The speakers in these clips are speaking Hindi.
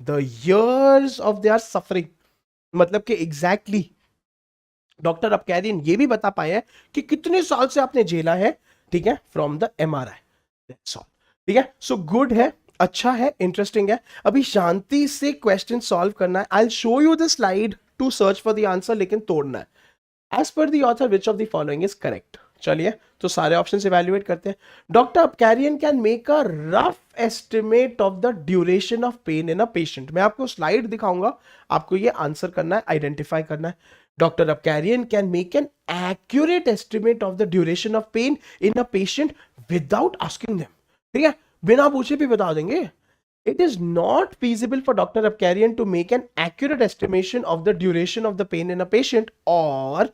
The years of their suffering, मतलब कि एग्जैक्टली डॉक्टर अपकैरियन ये भी बता पाए हैं कि कितने साल से आपने झेला है, ठीक है, from the MRI, that's all, ठीक है। सो गुड है, अच्छा है, इंटरेस्टिंग है। अभी शांति से क्वेश्चन सॉल्व करना है। I show you the slide to search for the answer, लेकिन तोड़ना है। As per the author which of the following is correct. चलिए तो सारे ऑप्शन इवैल्यूएट करते हैं। Doctor Apkarian can make a rough estimate of the duration of pain in a patient. मैं आपको स्लाइड दिखाऊंगा, आपको ये आंसर करना है, आइडेंटिफाई करना है। Doctor Apkarian can make an accurate estimate of the duration of pain in a patient without asking them, ठीक है, बिना पूछे भी बता देंगे। It is not feasible for Dr. Apkarian to make an accurate estimation of the duration of the pain in a patient, or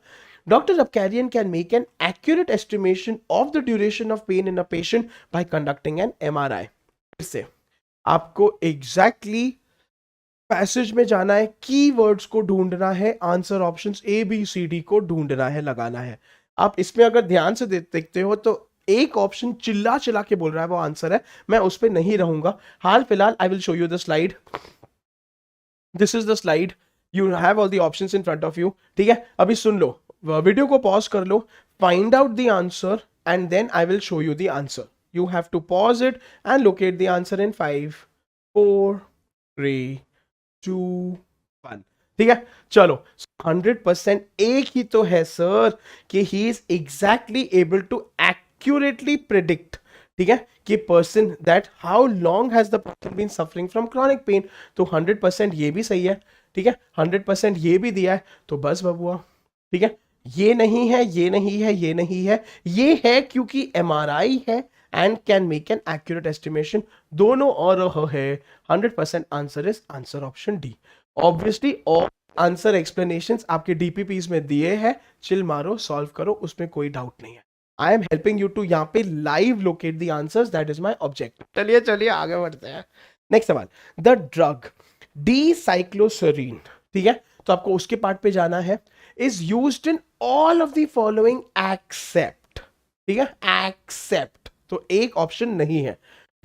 Dr. Apkarian can make an accurate estimation of the duration of pain in a patient by conducting an MRI. फिर से आपको exactly पैसेज में जाना है, कीवर्ड्स को ढूंढना है, आंसर ऑप्शंस ABCD को ढूंढना है, लगाना है। आप इसमें अगर ध्यान से देखते हो तो एक ऑप्शन चिल्ला चिल्ला के बोल रहा है वो आंसर है, मैं उस पर नहीं रहूंगा। हाल फिलहाल I will show you the slide, this is the slide, you have all the options in front of you, ठीक है। अभी सुन लो, वीडियो को पॉज कर लो, find out the answer and then I will show you the answer. You have to pause it and locate the answer in 5 4 3 2 1, ठीक है। चलो 100% एक ही तो है सर कि he is exactly able to accurately predict, ठीक है, कि person that how long has the person been suffering from chronic pain. तो 100% ये भी सही है, ठीक है, 100% ये भी दिया है, तो बस बबुआ, ठीक है। ये नहीं है, ये नहीं है, ये नहीं है, ये है क्योंकि MRI है and can make an accurate estimation, दोनों और है। 100% answer is answer option D. Obviously all answer explanations आपके DPPs में दिए हैं, चिल मारो, सॉल्व करो, उसमें कोई डाउट नहीं है। I am helping you to यहाँ पे live locate the answers, that is my objective. चलिए चलिए आगे बढ़ते हैं। नेक्स्ट सवाल, द ड्रग डिसाइक्लोसेरीन, ठीक है, तो आपको उसके पार्ट पे जाना है, is used in all of the following except, ठीक है, एक्सेप्ट, तो एक ऑप्शन नहीं है।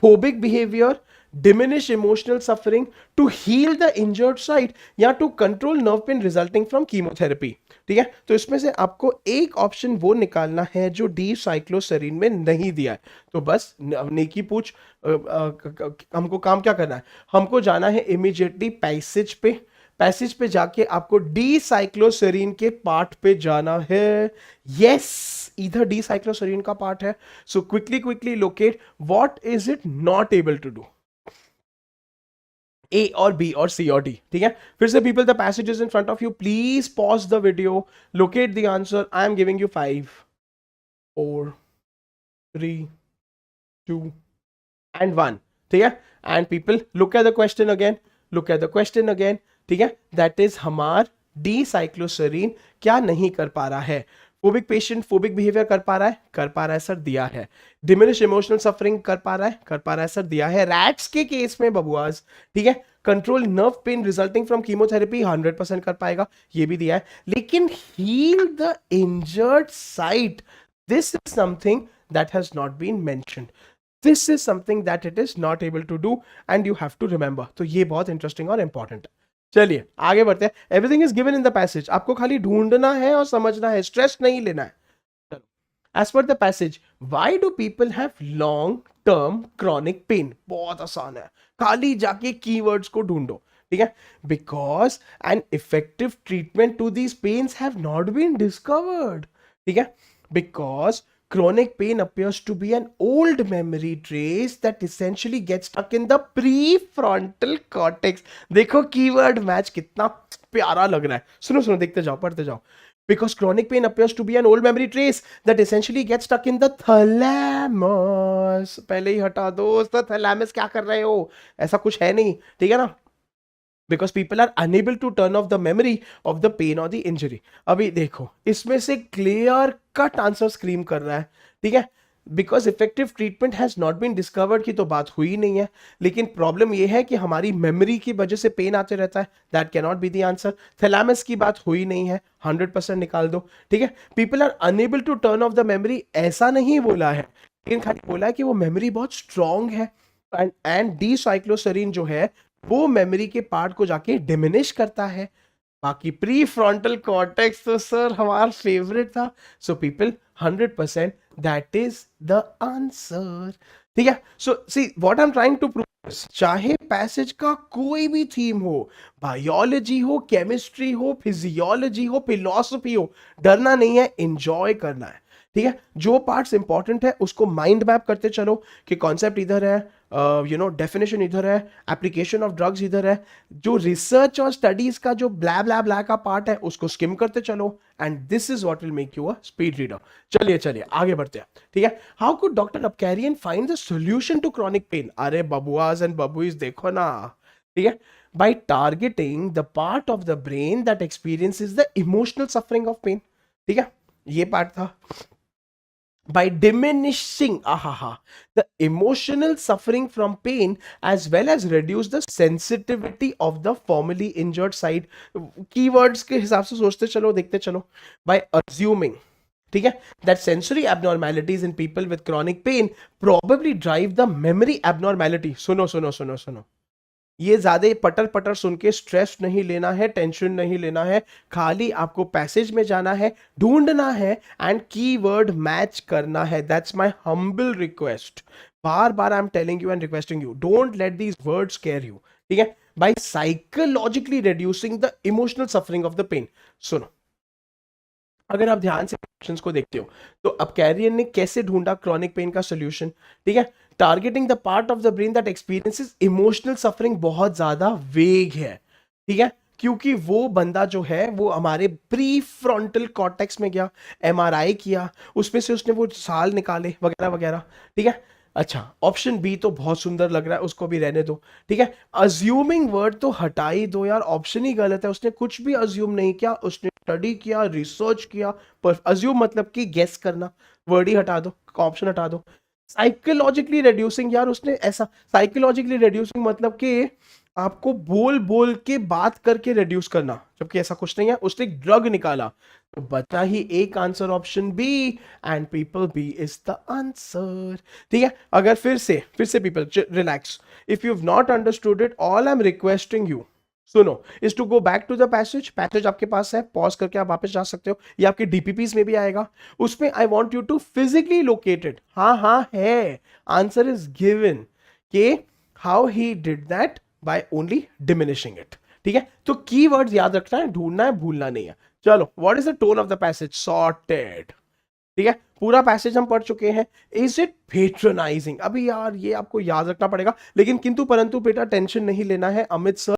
Phobic behaviour, diminish emotional suffering, to heal the injured site, या to control nerve pain resulting from chemotherapy, ठीक है। तो इसमें से आपको एक ऑप्शन वो निकालना है जो डिसाइक्लोसेरीन में नहीं दिया है। तो बस नेकी पूछ, हमको काम क्या करना है, हमको जाना है इमीडिएटली पैसेज पे जाके आपको डिसाइक्लोसेरीन के पार्ट पे जाना है। यस, इधर डिसाइक्लोसेरीन का पार्ट है। So quickly locate what is it not able to do, A और B और C और D, ठीक है। फिर से people, the passage is in front of you, please pause the video, locate the answer. I am giving you 5 4 3 2 and 1, ठीक है। And people look at the question again, look at the question again, ठीक है। दैट इज हमार डिसाइक्लोसेरीन क्या नहीं कर पा रहा है। फोबिक पेशेंट फोबिक बिहेवियर कर पा रहा है सर, दिया है। डिमिनिश इमोशनल सफरिंग कर पा रहा है सर, दिया है। रैट्स के केस में बबुआज, ठीक है, control nerve pain resulting from chemotherapy 100% कर पाएगा, ये भी दिया है। लेकिन heal the injured site, this is something that has not been mentioned, this is something that it is not able to do and you have to remember. तो ये बहुत इंटरेस्टिंग और इंपॉर्टेंट है। चलिए आगे बढ़ते हैं। Everything is given in the passage, आपको खाली ढूंढना है और समझना है, स्ट्रेस नहीं लेना है। चलो, as per the passage, why do people have long term chronic pain, बहुत आसान है, खाली जाके कीवर्ड्स को ढूंढो, ठीक है। Because an effective treatment to these pains have not been discovered, ठीक है। Because chronic pain appears to be an old memory trace that essentially gets stuck in the prefrontal cortex। देखो कीवर्ड मैच कितना प्यारा लग रहा है, सुनो देखते जाओ, पढ़ते जाओ। Because chronic pain appears to be an old memory trace that essentially gets stuck in the thalamus। पहले ही हटा दो, तो thalamus क्या कर रहे हो, ऐसा कुछ है नहीं, ठीक है ना। Because people are unable to turn off the memory of the pain or the injury। अभी देखो इसमें से क्लियर कट आंसर स्क्रीम कर रहा है, ठीक है। Because effective treatment has not been discovered की तो बात हुई नहीं है, लेकिन प्रॉब्लम यह है कि हमारी मेमोरी की वजह से पेन आते रहता है, that can not be the answer. Thalamus की बात हुई नहीं है, 100% निकाल दो, ठीक है। People are unable to turn off the memory, ऐसा नहीं बोला है, लेकिन खाली बोला है कि वो मेमोरी बहुत स्ट्रांग है एंड डिसाइक्लोसेरीन जो है वो मेमोरी के पार्ट को जाके डिमिनिश करता है। बाकी प्री फ्रंटल कॉर्टेक्स तो सर हमारा फेवरेट था। So people 100% that is the answer. ठीक है, so see what I am trying to prove, चाहे पैसेज का कोई भी थीम हो, बायोलॉजी हो, केमिस्ट्री हो, फिजियोलॉजी हो, फिलॉसफी हो, डरना नहीं है, एंजॉय करना है। ठीक है, जो पार्ट्स इंपॉर्टेंट है उसको माइंड मैप करते चलो कि कॉन्सेप्ट इधर है, डेफिनेशन इधर है, एप्लीकेशन ऑफ ड्रग्स इधर है, जो रिसर्च और स्टडीज का जो ब्लैब ब्लैब ब्लैब का पार्ट है उसको स्किम करते चलो, and this is what will make you a speed reader. चलिए चलिए आगे बढ़ते हैं। ठीक है, how could doctor Apkarian find the solution to chronic pain? अरे बबुआज एंड बबुइज देखो ना। ठीक है, by targeting the part of the brain that experiences the emotional suffering of pain। ठीक है, ये पार्ट था। by diminishing the emotional suffering from pain as well as reduce the sensitivity of the formerly injured side। keywords के हिसाब से सोचते चलो, देखते चलो। by assuming, ठीक है, that sensory abnormalities in people with chronic pain probably drive the memory abnormality। सुनो सुनो सुनो सुनो, ये ज्यादा पटर पटर सुन के स्ट्रेस नहीं लेना है, टेंशन नहीं लेना है, खाली आपको पैसेज में जाना है, ढूंढना है एंड कीवर्ड मैच करना है। That's my humble request. बार बार I am telling you and requesting you, don't let these words care you. ठीक है, by psychologically reducing the emotional suffering of the pain. सुनो, अगर आप ध्यान से क्वेश्चंस को देखते हो तो अपकैरियन ने कैसे ढूंढा क्रॉनिक पेन का सोल्यूशन? ठीक है, targeting the part of the brain that experiences emotional suffering बहुत ज्यादा वेग है। ठीक है, क्योंकि वो बंदा जो है वो हमारे प्री फ्रंटल कॉर्टेक्स में गया, एमआरआई किया, उसमें से उसने वो साल निकाले वगैरह वगैरह। ठीक है, अच्छा ऑप्शन बी तो बहुत सुंदर लग रहा है, उसको भी रहने दो। ठीक है, अज्यूमिंग वर्ड तो हटा ही दो यार, ऑप्शन ही गलत है, उसने कुछ भी अज्यूम नहीं किया, उसने स्टडी किया, रिसर्च किया। पर अज्यूम मतलब कि गेस करना, वर्ड ही हटा दो, ऑप्शन हटा दो। साइकोलॉजिकली रिड्यूसिंग, यार उसने ऐसा साइकोलॉजिकली रिड्यूसिंग मतलब कि आपको बोल बोल के बात करके रिड्यूस करना, जबकि ऐसा कुछ नहीं है, उसने ड्रग निकाला। तो बचा ही एक answer, option B, and people B is the answer. ठीक है, अगर फिर से people relax, if you have not understood it, all I am requesting you सुनो is to go back to the passage आपके पास है, पॉज करके आप वापस जा सकते हो, ये आपके डीपीपीज में भी आएगा। उसमें I want you to physically located, हाँ है, आंसर इज गिवन के how he did that by only diminishing it. ठीक है, तो कीवर्ड्स याद रखना है, ढूंढना है, भूलना नहीं है। चलो, what is the tone of the passage? Sorted. ठीक है, पूरा पैसेज हम पढ़ चुके हैं। Is it patronising? अभी यार ये आपको याद रखना पड़ेगा, लेकिन किंतु परंतु बेटा टेंशन नहीं लेना है, अमित सर